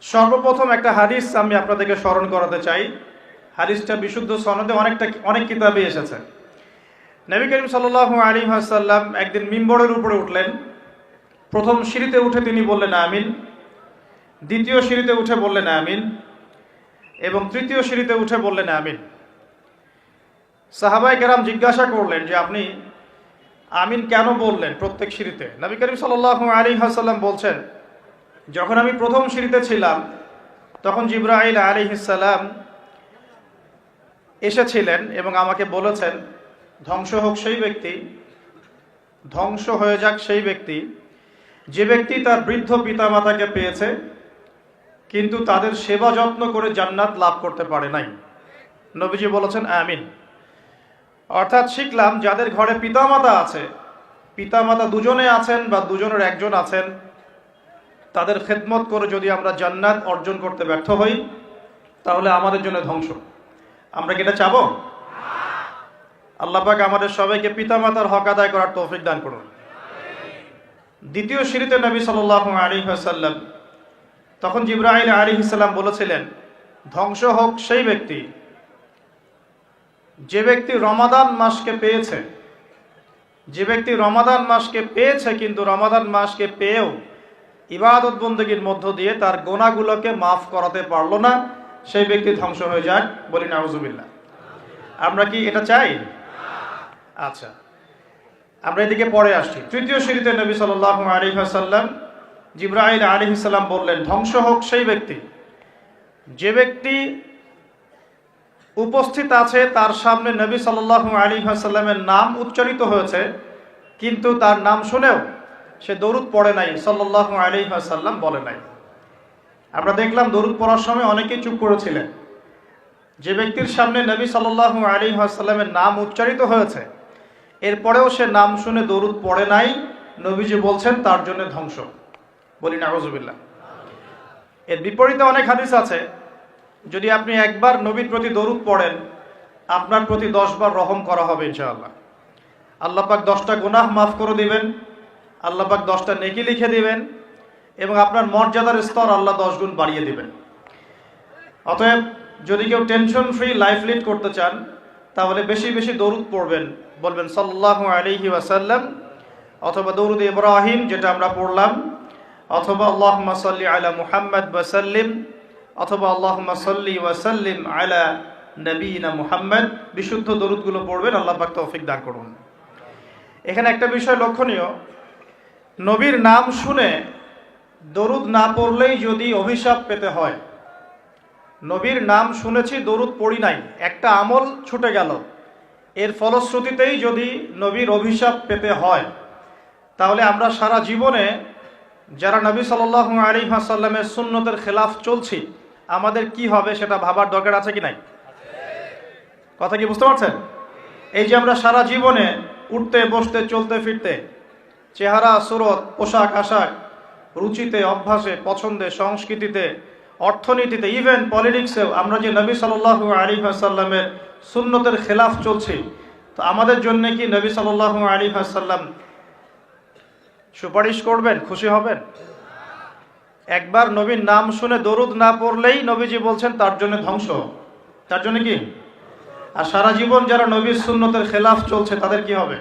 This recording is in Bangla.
সর্বপ্রথম একটা হাদিস আমি আপনাদেরকে স্মরণ করাতে চাই। হাদিসটা বিশুদ্ধ সনদে অনেক কিতাবে এসেছে। নবী করিম সাল্লাল্লাহু আলাইহি ওয়াসাল্লাম একদিন মিম্বরের উপরে উঠলেন। প্রথম সিঁড়িতে উঠে তিনি বললেন আমিন, দ্বিতীয় সিঁড়িতে উঠে বললেন আমিন, এবং তৃতীয় সিঁড়িতে উঠে বললেন আমিন। সাহাবায়ে কেরাম জিজ্ঞাসা করলেন যে আপনি আমিন কেন বললেন প্রত্যেক সিঁড়িতে? নবী করিম সাল্লাল্লাহু আলাইহি ওয়াসাল্লাম বলছেন, যখন আমি প্রথম সিঁড়িতে ছিলাম তখন জিবরাইল আলাইহিস সালাম এসেছিলেন এবং আমাকে বলেছেন, ধ্বংস হোক সেই ব্যক্তি, ধ্বংস হয়ে যাক সেই ব্যক্তি যে ব্যক্তি তার বৃদ্ধ পিতামাতাকে পেয়েছে কিন্তু তাদের সেবা যত্ন করে জান্নাত লাভ করতে পারে নাই। নবীজি বলেছেন আমিন। অর্থাৎ শিখলাম যাদের ঘরে পিতামাতা আছে, পিতামাতা দুজনে আছেন বা দুজনের একজন আছেন, তাদের খেদমত করে যদি আমরা জান্নাত অর্জন করতে ব্যর্থ হই তাহলে আমাদের জন্য ধ্বংস। আমরা কি এটা চাবো? আল্লাহ পাক আমাদের সবাইকে পিতামাতার হক আদায় করার তৌফিক দান করুন। দ্বিতীয় সিঁড়িতে নবী সাল্লাল্লাহু আলাইহি ওয়াসাল্লাম তখন জিবরাইল আলাইহিস সালাম বলেছিলেন, ধ্বংস হোক সেই ব্যক্তি যে ব্যক্তি রমাদান মাসকে পেয়েছে, যে ব্যক্তি রমাদান মাসকে পেয়েছে কিন্তু রমাদান মাসকে পেয়েও ইবাদত বন্দেগীর মধ্য দিয়ে তার গুনাহগুলোকে মাফ করাতে পারলো না, সেই ব্যক্তি ধ্বংস হয়ে যাক। বলি নাউজুবিল্লাহ। আমরা কি এটা চাই? আচ্ছা, আমরা এদিকে পরে আসছি। তৃতীয় সিঁড়িতে নবী সাল্লাল্লাহু আলাইহি ওয়াসাল্লাম জিবরাইল আলাইহিস সালাম বললেন, ধ্বংস হোক সেই ব্যক্তি যে ব্যক্তি উপস্থিত আছে তার সামনে নবী সাল্লাল্লাহু আলাইহি ওয়াসাল্লামের নাম উচ্চারিত হয়েছে কিন্তু তার নাম শুনেও সে দরুদ পড়ে নাই, সাল্লাল্লাহু আলাইহি ওয়াসাল্লাম বলে নাই। আমরা দেখলাম দরুদ পড়ার সময় অনেকেই চুপ করেছিলেন। যে ব্যক্তির সামনে নবী সাল্লাল্লাহু আলাইহি ওয়াসাল্লামের নাম উচ্চারিত হয়েছে এরপরেও সে নাম শুনে দরুদ পড়ে নাই, নবীজি বলছেন তার জন্য ধ্বংস। বলি নাউজুবিল্লাহ। এর বিপরীতে অনেক হাদিস আছে, যদি আপনি একবার নবীর প্রতি দরুদ পড়েন আপনার প্রতি 10 বার রহম করা হবে ইনশাআল্লাহ। আল্লাহ পাক 10টা গুনাহ মাফ করে দিবেন, আল্লাহ পাক 10টা নেকি লিখে দিবেন এবং আপনার মর্যাদার স্তর আল্লাহ 10 গুণ বাড়িয়ে দিবেন। অতএব যদি কেউ টেনশন ফ্রি লাইফ লিড করতে চান তাহলে বেশি বেশি দরুদ পড়বেন, বলবেন সাল্লাল্লাহু আলাইহি ওয়াসাল্লাম অথবা দরুদ ইব্রাহিম যেটা আমরা পড়লাম, অথবা আল্লাহুম্মা সাল্লি আলা মুহাম্মাদ ওয়া সাল্লিম, অথবা আল্লাহুম্মা সাল্লি ওয়া সাল্লিম আলা নবিয়িনা মুহাম্মদ। বিশুদ্ধ দরুদগুলো পড়বেন, আল্লাহ পাক তৌফিক দান করুন। এখানে একটা বিষয় লক্ষণীয়, নবীর নাম শুনে দরুদ না পড়লেই যদি অভিশাপ পেতে হয়, নবীর নাম শুনেছি দরুদ পড়ি নাই, একটা আমল ছুটে গেল, এর ফলশ্রুতিতেই যদি নবীর অভিশাপ পেতে হয় তাহলে আমরা সারা জীবনে যারা নবী সাল্লাল্লাহু আলাইহি ওয়াসাল্লামের সুন্নতের খেলাফ চলছি আমাদের কি হবে সেটা ভাবার দরকার আছে কি নাই? কথা কি বুঝতে পারছেন? এই যে আমরা সারা জীবনে উঠতে বসতে চলতে ফিরতে চেহারা সুরত পোশাক আশাক রুচিতে অভ্যাসে পছন্দে সংস্কৃতিতে অর্থনীতিতে ইভেন পলিটিক্সেও আমরা যে নবী সাল্লাল্লাহু আলাইহি ওয়াসাল্লামের সুন্নতের খেলাফ চলছি, তো আমাদের জন্য কি নবী সাল্লাল্লাহু আলাইহি ওয়াসাল্লাম সুপারিশ করবেন, খুশি হবেন? একবার নবীর নাম শুনে দরুদ না পড়লেই নবীজি বলছেন তার জন্য ধ্বংস। তার জন্য কি? আর সারা জীবন যারা নবীর সুন্নতের খেলাফ চলছে তাদের কি হবে?